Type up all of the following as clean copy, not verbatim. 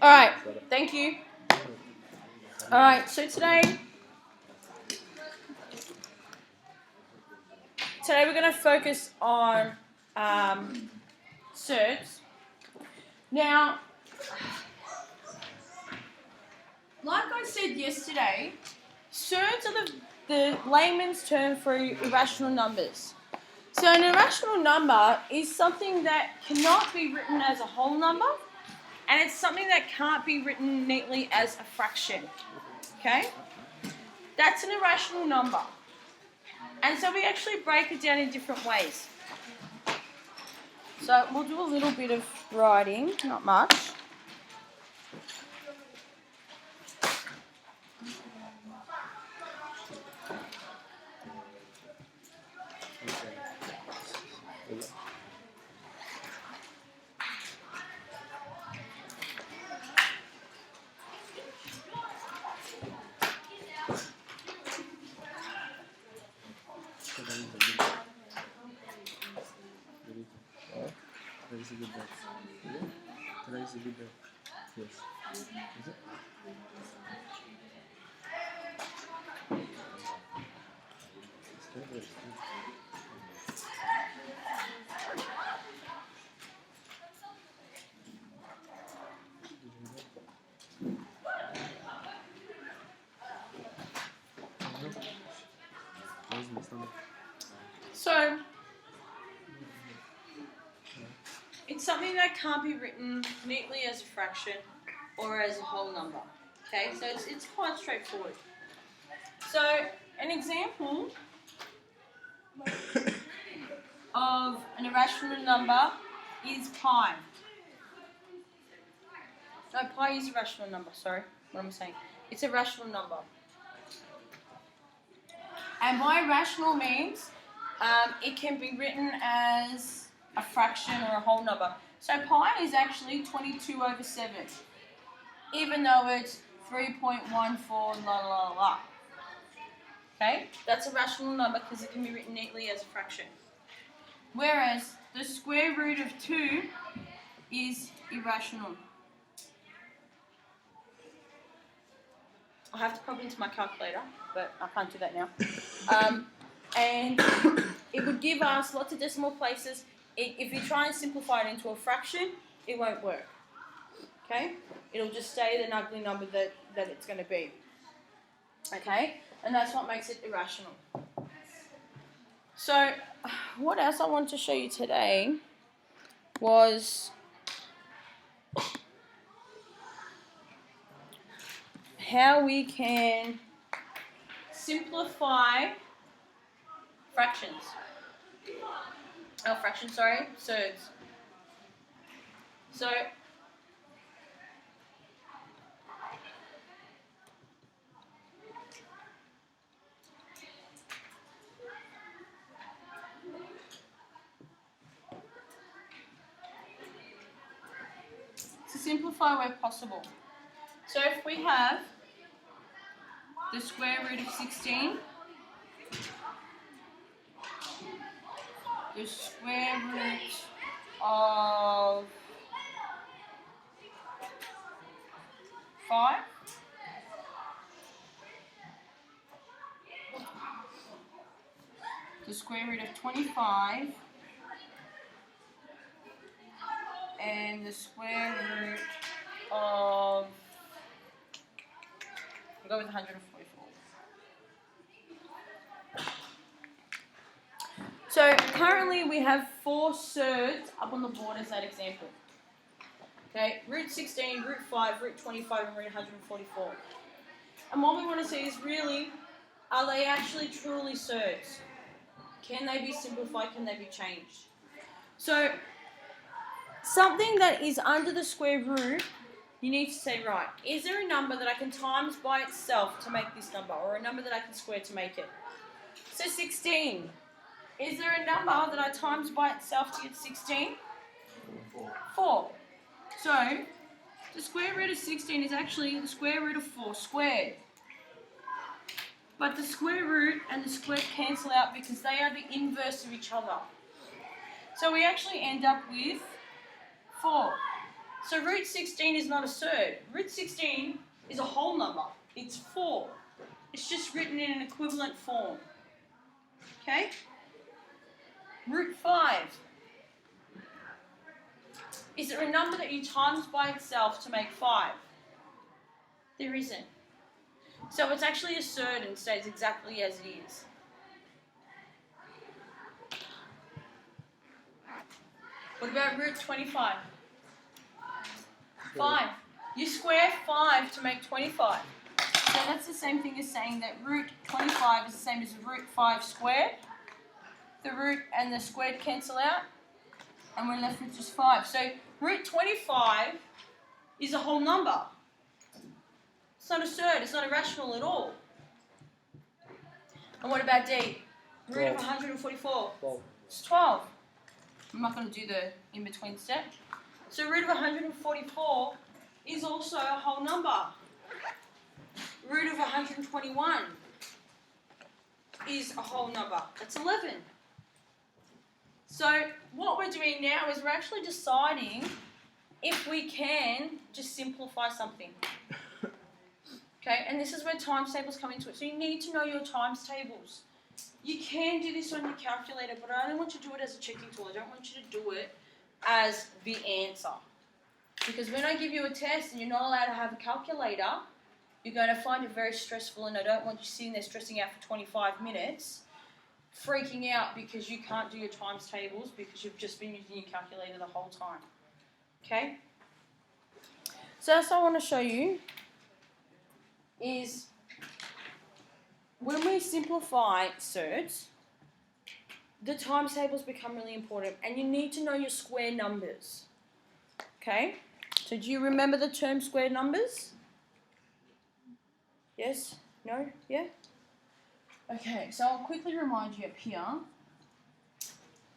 Alright, thank you. Alright, so today we're going to focus on Surds. Now, like I said yesterday, Surds are the layman's term for irrational numbers. So an irrational number is something that cannot be written as a whole number, and it's something that can't be written neatly as a fraction. Okay? That's an irrational number. And so we actually break it down in different ways. So we'll do a little bit of writing, not much. So, it's something that can't be written neatly as a fraction or as a whole number. Okay, so it's quite straightforward. So, an example of an irrational number is pi. No, pi is a rational number, sorry, what am I saying? It's a rational number. And by rational means, it can be written as a fraction or a whole number. So pi is actually 22 over 7, even though it's 3.14 la la la. Okay, that's a rational number because it can be written neatly as a fraction. Whereas the square root of 2 is irrational. I have to pop into my calculator, but I can't do that now. And it would give us lots of decimal places. If you try and simplify it into a fraction, it won't work. Okay? It'll just stay the ugly number that it's going to be. Okay? And that's what makes it irrational. So, what else I wanted to show you today was how we can simplify fractions. Surds. So, to simplify where possible. So if we have the square root of 16, the square root of 5, the square root of 25, and the square root of, we'll go with 144. So currently we have 4 surds up on the board as that example. Okay, root 16, root 5, root 25, and root 144. And what we want to see is really, are they actually truly surds? Can they be simplified? Can they be changed? So, something that is under the square root, you need to say, right, is there a number that I can times by itself to make this number, or a number that I can square to make it? So 16. Is there a number that I times by itself to get 16? 4. So, the square root of 16 is actually the square root of 4 squared. But the square root and the square cancel out because they are the inverse of each other. So we actually end up with 4. So root 16 is not a surd. Root 16 is a whole number. It's 4. It's just written in an equivalent form. Okay? Root 5. Is there a number that you times by itself to make 5? There isn't. So it's actually a surd and stays exactly as it is. What about root 25? 5. You square 5 to make 25. So that's the same thing as saying that root 25 is the same as root 5 squared. The root and the squared cancel out, and we're left with just 5. So root 25 is a whole number. It's not a surd, it's not irrational at all. And what about D? Root of 144. 12. It's 12. I'm not going to do the in-between step. So root of 144 is also a whole number. Root of 121 is a whole number. That's 11. So what we're doing now is we're actually deciding if we can just simplify something. Okay, and this is where times tables come into it. So you need to know your times tables. You can do this on your calculator, but I only want you to do it as a checking tool. I don't want you to do it as the answer. Because when I give you a test and you're not allowed to have a calculator, you're going to find it very stressful, and I don't want you sitting there stressing out for 25 minutes, freaking out because you can't do your times tables because you've just been using your calculator the whole time. Okay? So that's what I want to show you is when we simplify surds, the times tables become really important, and you need to know your square numbers. Okay? So do you remember the term square numbers? Yes? No? Yeah? Okay, so I'll quickly remind you up here.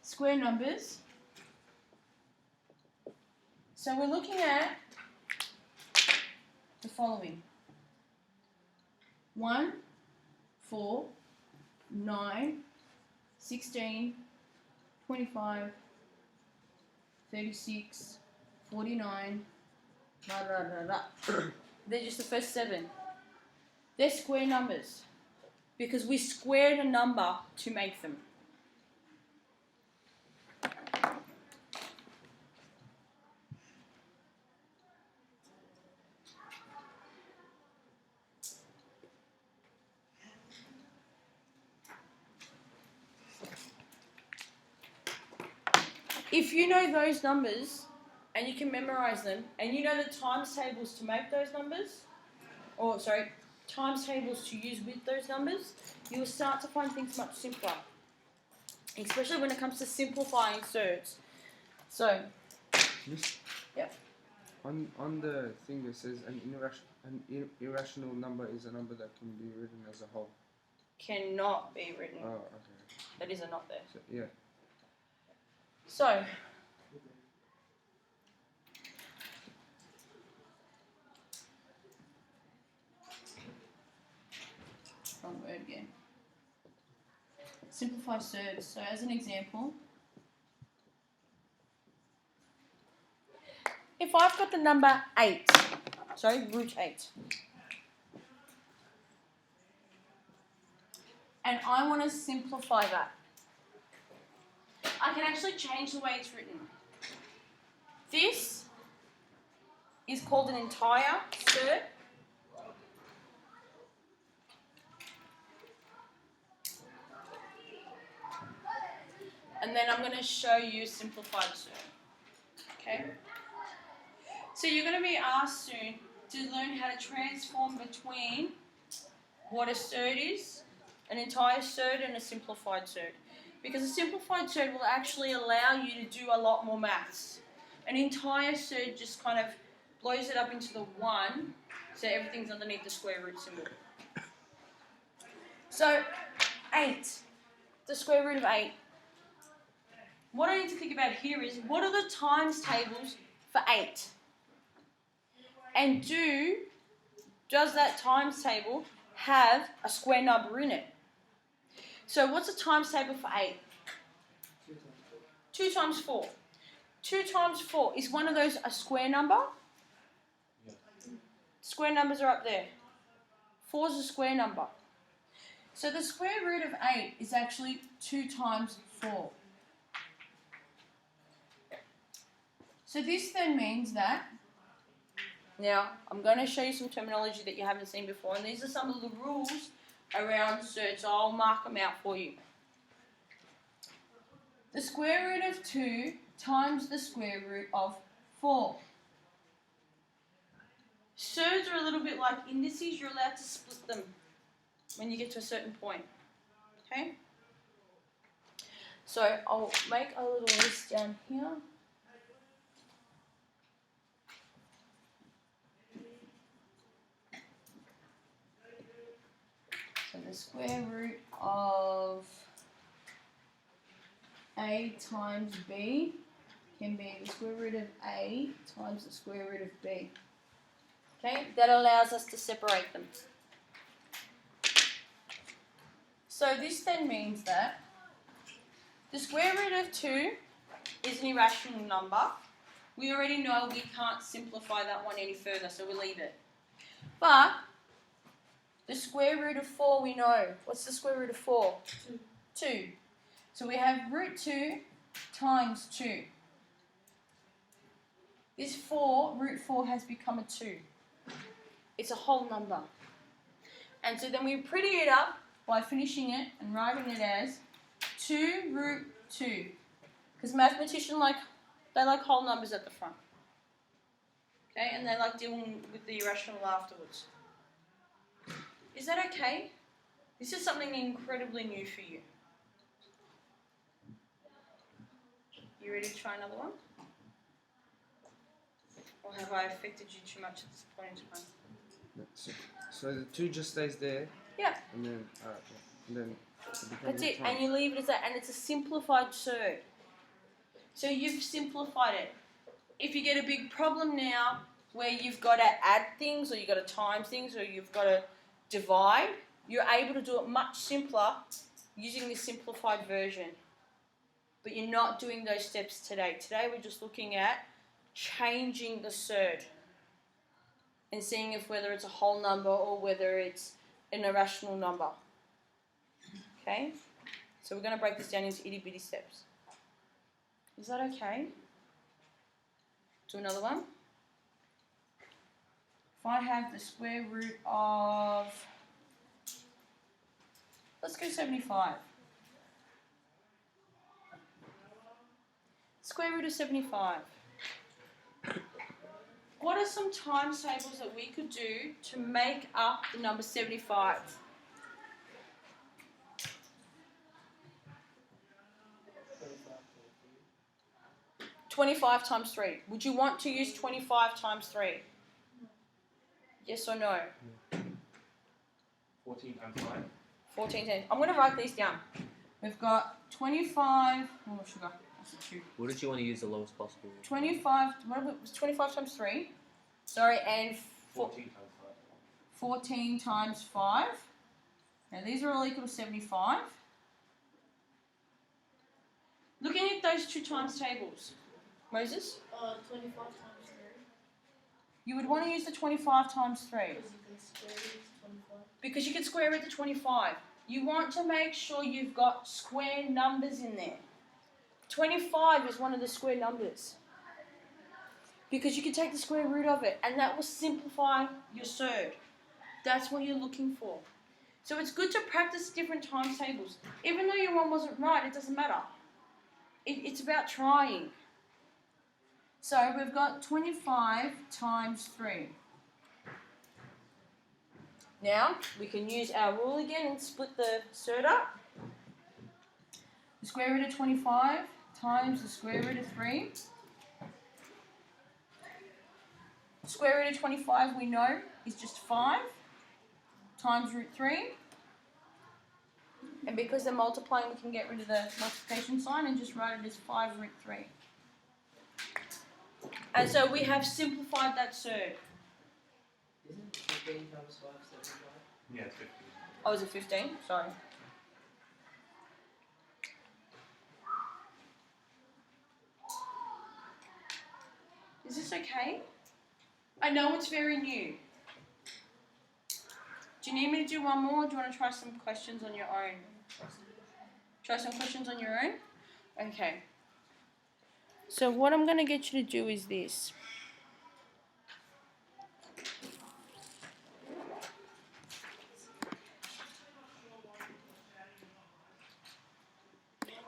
Square numbers. So we're looking at the following. 1, 4, 9, 16, 25, 36, 49, blah, blah, blah, blah. They're just the first 7. They're square numbers because we squared a number to make them. If you know those numbers and you can memorize them, and you know the times tables to make those numbers, times tables to use with those numbers, you will start to find things much simpler, especially when it comes to simplifying surds. So, Miss, yep. on the thing it says an irrational number is a number that can be written as a whole. Cannot be written. Oh, okay. That is a not there. So, yeah. So, wrong word again. Simplify surds. So as an example, if I've got the number 8, root 8, and I want to simplify that, I can actually change the way it's written. This is called an entire surd. And then I'm going to show you simplified surd. Okay? So you're going to be asked soon to learn how to transform between what a surd is, an entire surd, and a simplified surd. Because a simplified surd will actually allow you to do a lot more maths. An entire surd just kind of blows it up into the 1, so everything's underneath the square root symbol. So, 8, the square root of 8. What I need to think about here is, what are the times tables for 8? And does that times table have a square number in it? So what's a times table for 8? 2 times 4. 2 times 4, is one of those a square number? Yeah. Square numbers are up there. 4 is a square number. So the square root of 8 is actually 2 times 4. So this then means that, now I'm going to show you some terminology that you haven't seen before, and these are some of the rules around Surds, so I'll mark them out for you. The square root of 2 times the square root of 4. Surds are a little bit like indices, you're allowed to split them when you get to a certain point. Okay? So I'll make a little list down here. So the square root of a times b can be the square root of a times the square root of b. Okay, that allows us to separate them. So this then means that the square root of 2 is an irrational number. We already know we can't simplify that one any further, so we leave it. But the square root of 4 we know. What's the square root of 4? 2. So we have root 2 times 2. This 4, root 4 has become a 2. It's a whole number. And so then we pretty it up by finishing it and writing it as 2 root 2. Because mathematicians like whole numbers at the front. Okay, and they like dealing with the irrational afterwards. Is that okay? This is something incredibly new for you. You ready to try another one? Or have I affected you too much at this point in time? So the 2 just stays there. Yeah. And then, and then that's it. And you leave it as that, and it's a simplified surd. So you've simplified it. If you get a big problem now where you've got to add things, or you've got to times things, or you've got to divide, you're able to do it much simpler using this simplified version. But you're not doing those steps today. Today we're just looking at changing the surd and seeing if whether it's a whole number or whether it's an irrational number. Okay? So we're going to break this down into itty bitty steps. Is that okay? Do another one. If I have the square root of, let's go 75. Square root of 75. What are some times tables that we could do to make up the number 75? 25 times 3. Would you want to use 25 times 3? Yes or no? 14 times 5. 14 times. I'm going to write these down. We've got 25. Oh, sugar. That's a 2. What did you want to use the lowest possible? 25. What was 25 times 3? Sorry, and 14 times 5. 14 times 5. Now these are all equal to 75. Looking at those two times tables. Moses? 25 times 3. You would want to use the 25 times 3. Because you can square root to 25. Because you can square root to 25. You want to make sure you've got square numbers in there. 25 is one of the square numbers. Because you can take the square root of it, and that will simplify your surd. That's what you're looking for. So it's good to practice different times tables. Even though your one wasn't right, it doesn't matter. It's about trying. So we've got 25 times 3. Now, we can use our rule again and split the surd up. The square root of 25 times the square root of 3. Square root of 25 we know is just 5 times root 3. And because they're multiplying, we can get rid of the multiplication sign and just write it as 5 root 3. And so we have simplified that surd. Isn't 15 times 5 75? Yeah, it's 15. Oh, is it 15? Sorry. Is this okay? I know it's very new. Do you need me to do one more, or do you want to try some questions on your own? Try some questions on your own? Okay. So what I'm going to get you to do is this.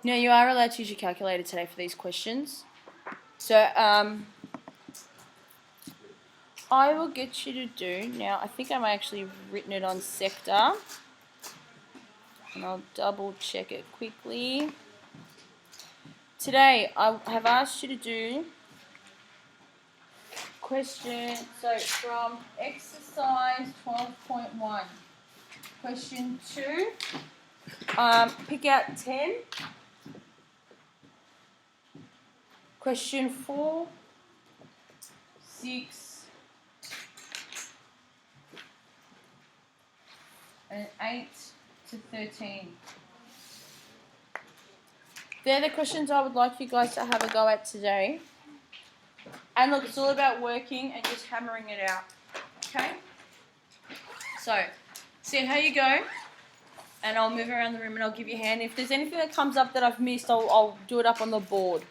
Now you are allowed to use your calculator today for these questions. So I will get you to do, now I think I've actually written it on sector. And I'll double check it quickly. Today I have asked you to do question, so from exercise 12.1. Question 2, pick out 10. Question 4, 6, and 8 to 13. They're the questions I would like you guys to have a go at today. And look, it's all about working and just hammering it out. Okay? So, see how you go. And I'll move around the room and I'll give you a hand. If there's anything that comes up that I've missed, I'll do it up on the board.